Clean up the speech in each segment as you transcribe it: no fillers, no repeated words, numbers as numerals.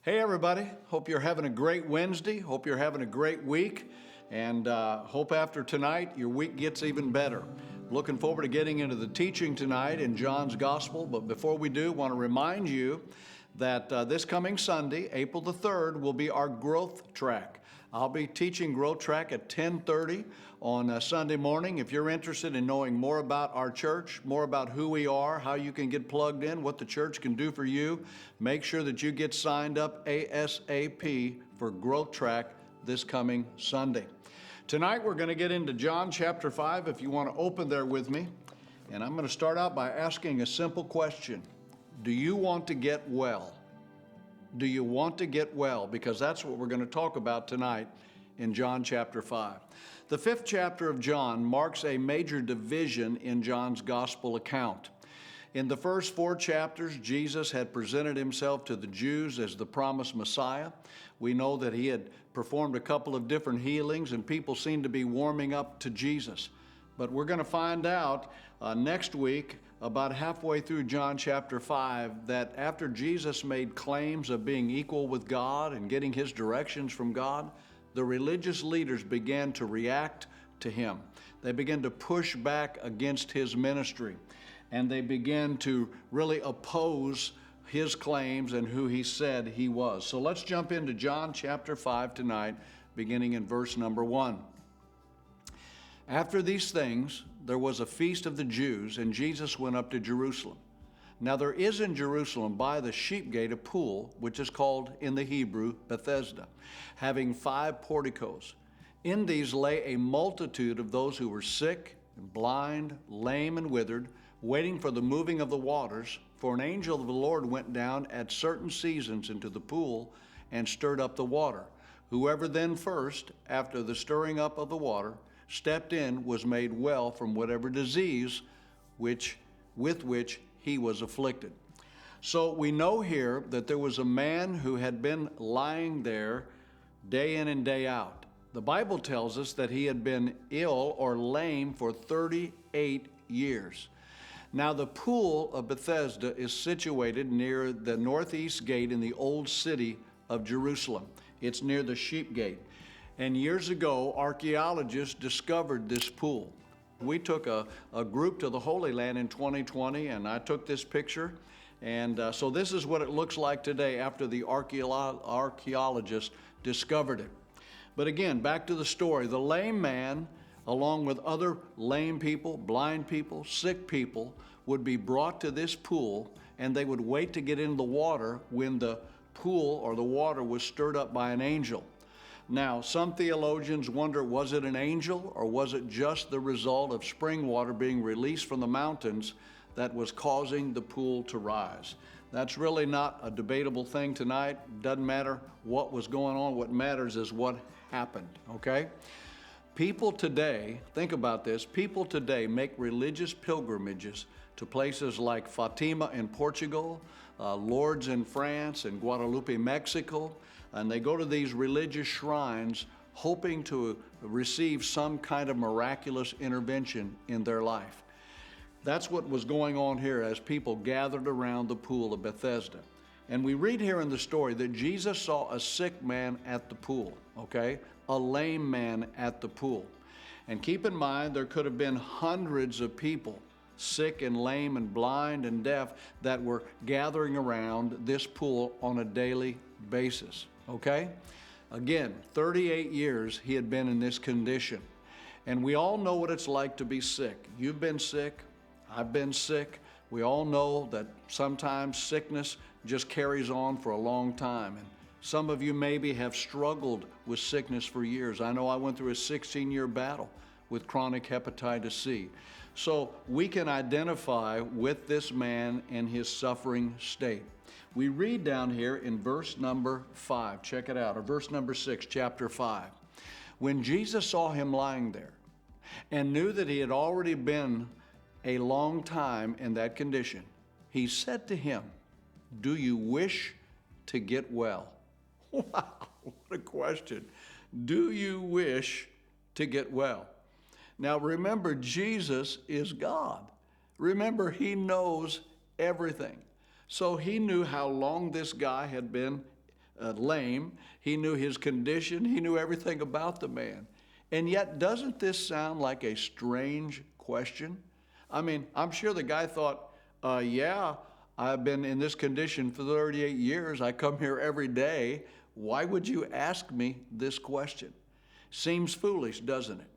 Hey everybody, hope you're having a great Wednesday, hope you're having a great week, and hope after tonight your week gets even better. Looking forward to getting into the teaching tonight in John's Gospel, but before we do, I want to remind you that this coming Sunday, April the 3rd, will be our growth track. I'll be teaching growth track at 10:30 on Sunday morning. If you're interested in knowing more about our church, more about who we are, how you can get plugged in, what the church can do for you, make sure that you get signed up ASAP for growth track this coming Sunday. Tonight we're going to get into John chapter 5 if you want to open there with me. And I'm going to start out by asking a simple question. Do you want to get well? Do you want to get well? Because that's what we're going to talk about tonight in John chapter 5. The 5th chapter of John marks a major division in John's gospel account. In the first 4 chapters, Jesus had presented himself to the Jews as the promised Messiah. We know that he had performed a couple of different healings and people seemed to be warming up to Jesus. But we're going to find out next week, about halfway through John chapter 5, that after Jesus made claims of being equal with God and getting his directions from God, the religious leaders began to react to him. They began to push back against his ministry, and they began to really oppose his claims and who he said he was. So let's jump into John chapter 5 tonight, beginning in verse number 1. After these things, there was a feast of the Jews, and Jesus went up to Jerusalem. Now there is in Jerusalem by the sheep gate a pool, which is called in the Hebrew Bethesda, having 5 porticos. In these lay a multitude of those who were sick, and blind, lame, and withered, waiting for the moving of the waters. For an angel of the Lord went down at certain seasons into the pool and stirred up the water. Whoever then first, after the stirring up of the water, stepped in was made well from whatever disease with which he was afflicted. So we know here that there was a man who had been lying there day in and day out. The Bible tells us that he had been ill or lame for 38 years. Now the pool of Bethesda is situated near the northeast gate in the old city of Jerusalem. It's near the sheep gate. And years ago, archaeologists discovered this pool. We took a group to the Holy Land in 2020, and I took this picture. And so this is what it looks like today after the archaeologists discovered it. But again, back to the story. The lame man, along with other lame people, blind people, sick people, would be brought to this pool, and they would wait to get in the water when the pool or the water was stirred up by an angel. Now, some theologians wonder, was it an angel or was it just the result of spring water being released from the mountains that was causing the pool to rise? That's really not a debatable thing tonight. Doesn't matter what was going on. What matters is what happened, okay? People today, think about this, people today make religious pilgrimages to places like Fatima in Portugal, Lourdes in France, and Guadalupe, Mexico, and they go to these religious shrines hoping to receive some kind of miraculous intervention in their life. That's what was going on here as people gathered around the pool of Bethesda. And we read here in the story that Jesus saw a sick man at the pool, okay? A lame man at the pool. And keep in mind, there could have been hundreds of people, sick and lame and blind and deaf, that were gathering around this pool on a daily basis, okay? Again, 38 years he had been in this condition. And we all know what it's like to be sick. You've been sick, I've been sick. We all know that sometimes sickness just carries on for a long time. And some of you maybe have struggled with sickness for years. I know I went through a 16-year battle with chronic hepatitis C. So we can identify with this man and his suffering state. We read down here in verse number 5, check it out, or verse number 6, chapter 5. When Jesus saw him lying there and knew that he had already been a long time in that condition, he said to him, "Do you wish to get well?" Wow, what a question. Do you wish to get well? Now remember, Jesus is God. Remember, he knows everything. So he knew how long this guy had been lame. He knew his condition. He knew everything about the man. And yet, doesn't this sound like a strange question? I mean, I'm sure the guy thought, yeah, I've been in this condition for 38 years. I come here every day. Why would you ask me this question? Seems foolish, doesn't it?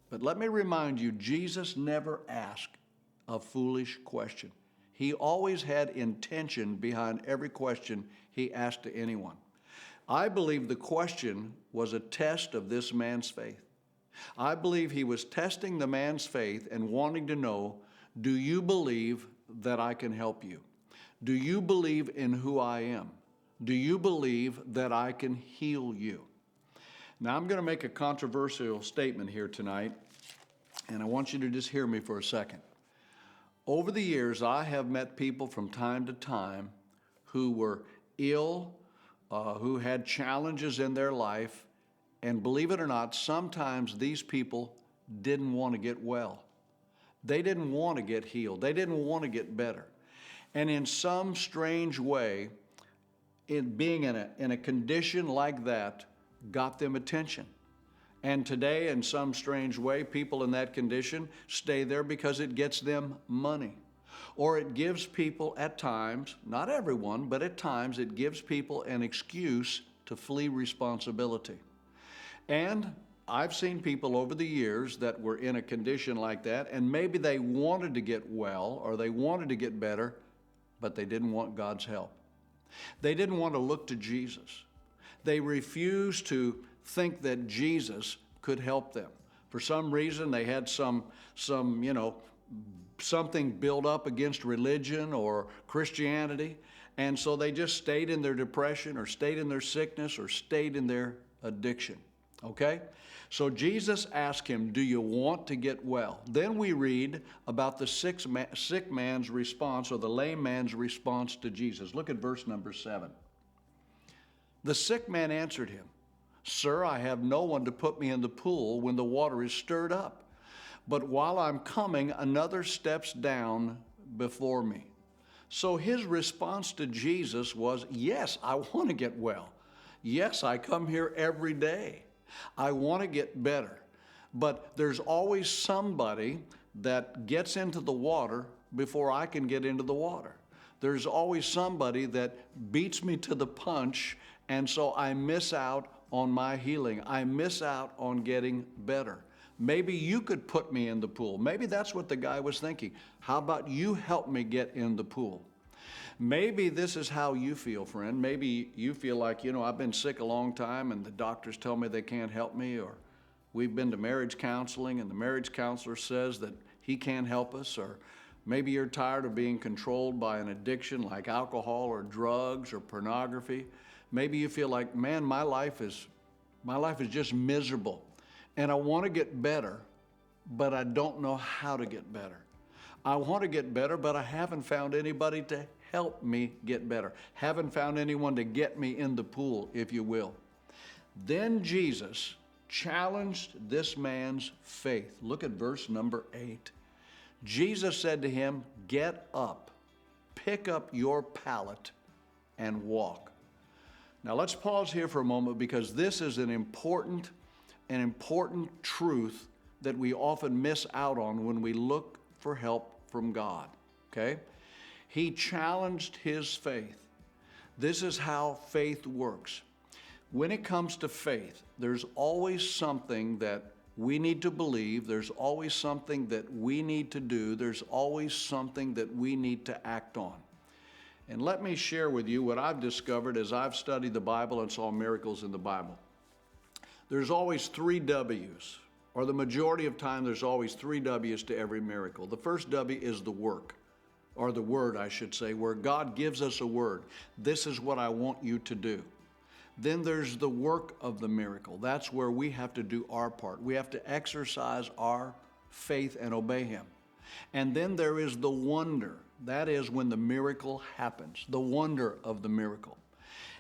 But let me remind you, Jesus never asked a foolish question. He always had intention behind every question he asked to anyone. I believe the question was a test of this man's faith. I believe he was testing the man's faith and wanting to know, do you believe that I can help you? Do you believe in who I am? Do you believe that I can heal you? Now, I'm going to make a controversial statement here tonight, and I want you to just hear me for a second. Over the years, I have met people from time to time who were ill, who had challenges in their life, and believe it or not, sometimes these people didn't want to get well. They didn't want to get healed. They didn't want to get better. And in some strange way, being in a condition like that got them attention. And today, in some strange way, people in that condition stay there because it gets them money. Or it gives people at times, not everyone, but at times it gives people an excuse to flee responsibility. And I've seen people over the years that were in a condition like that, and maybe they wanted to get well or they wanted to get better, but they didn't want God's help. They didn't want to look to Jesus. They refused to think that Jesus could help them. For some reason, they had something built up against religion or Christianity, and so they just stayed in their depression or stayed in their sickness or stayed in their addiction. Okay? So Jesus asked him, do you want to get well? Then we read about the sick man's response, or the lame man's response to Jesus. Look at verse number 7. The sick man answered him, Sir, I have no one to put me in the pool when the water is stirred up. But while I'm coming, another steps down before me. So his response to Jesus was, yes, I want to get well. Yes, I come here every day. I want to get better. But there's always somebody that gets into the water before I can get into the water. There's always somebody that beats me to the punch, and so I miss out on my healing. I miss out on getting better. Maybe you could put me in the pool. Maybe that's what the guy was thinking. How about you help me get in the pool? Maybe this is how you feel, friend. Maybe you feel like, I've been sick a long time and the doctors tell me they can't help me, or we've been to marriage counseling and the marriage counselor says that he can't help us, or maybe you're tired of being controlled by an addiction like alcohol or drugs or pornography. Maybe you feel like, man, my life is just miserable and I want to get better, but I don't know how to get better. I want to get better, but I haven't found anybody to help me get better. Haven't found anyone to get me in the pool, if you will. Then Jesus challenged this man's faith. Look at verse number 8. Jesus said to him, get up, pick up your pallet and walk. Now let's pause here for a moment, because this is an important truth that we often miss out on when we look for help from God, okay? He challenged his faith. This is how faith works. When it comes to faith, there's always something that we need to believe. There's always something that we need to do. There's always something that we need to act on. And let me share with you what I've discovered as I've studied the Bible and saw miracles in the Bible. There's always 3 W's, or the majority of time there's always 3 W's to every miracle. The first W is the work, or the word, I should say, where God gives us a word. This is what I want you to do. Then there's the work of the miracle. That's where we have to do our part. We have to exercise our faith and obey him. And then there is the wonder. That is when the miracle happens, the wonder of the miracle.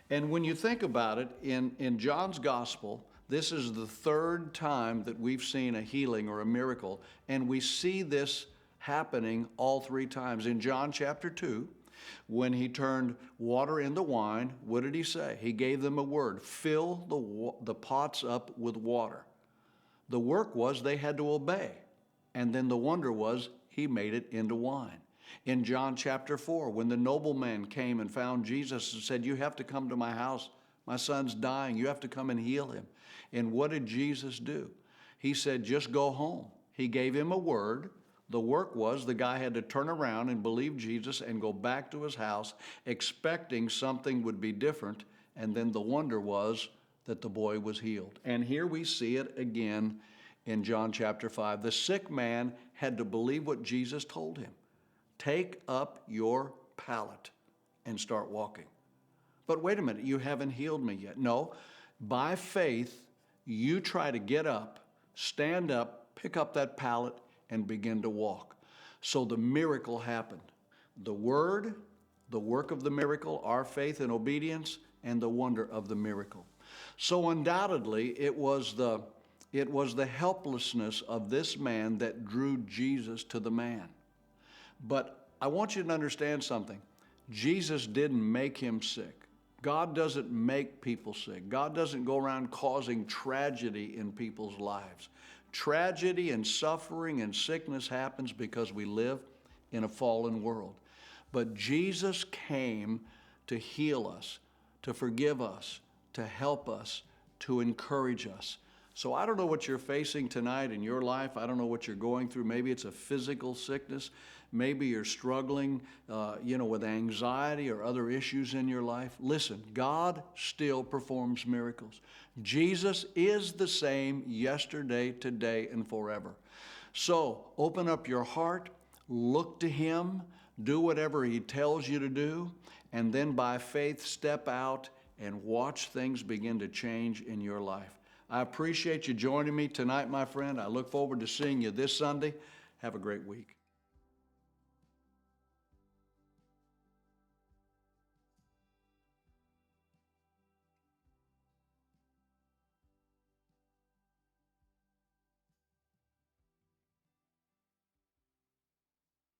And when you think about it, in John's gospel, this is the 3rd time that we've seen a healing or a miracle, and we see this happening all 3 times. In John chapter 2, When he turned water into wine, what did he say? He gave them a word: fill the pots up with water. The work was they had to obey. And then the wonder was he made it into wine. In John chapter 4, when the nobleman came and found Jesus and said, "You have to come to my house. My son's dying. You have to come and heal him." And what did Jesus do? He said, "Just go home." He gave him a word. The work was the guy had to turn around and believe Jesus and go back to his house expecting something would be different. And then the wonder was that the boy was healed. And here we see it again in John chapter 5. The sick man had to believe what Jesus told him. Take up your pallet and start walking. But wait a minute, you haven't healed me yet. No, by faith, you try to get up, stand up, pick up that pallet, and begin to walk. So the miracle happened. The word, the work of the miracle, our faith and obedience, and the wonder of the miracle. So undoubtedly, it was the helplessness of this man that drew Jesus to the man. But I want you to understand something. Jesus didn't make him sick. God doesn't make people sick. God doesn't go around causing tragedy in people's lives. Tragedy and suffering and sickness happens because we live in a fallen world. But Jesus came to heal us, to forgive us, to help us, to encourage us. So I don't know what you're facing tonight in your life. I don't know what you're going through. Maybe it's a physical sickness. Maybe you're struggling, with anxiety or other issues in your life. Listen, God still performs miracles. Jesus is the same yesterday, today, and forever. So open up your heart, look to Him, do whatever He tells you to do, and then by faith step out and watch things begin to change in your life. I appreciate you joining me tonight, my friend. I look forward to seeing you this Sunday. Have a great week.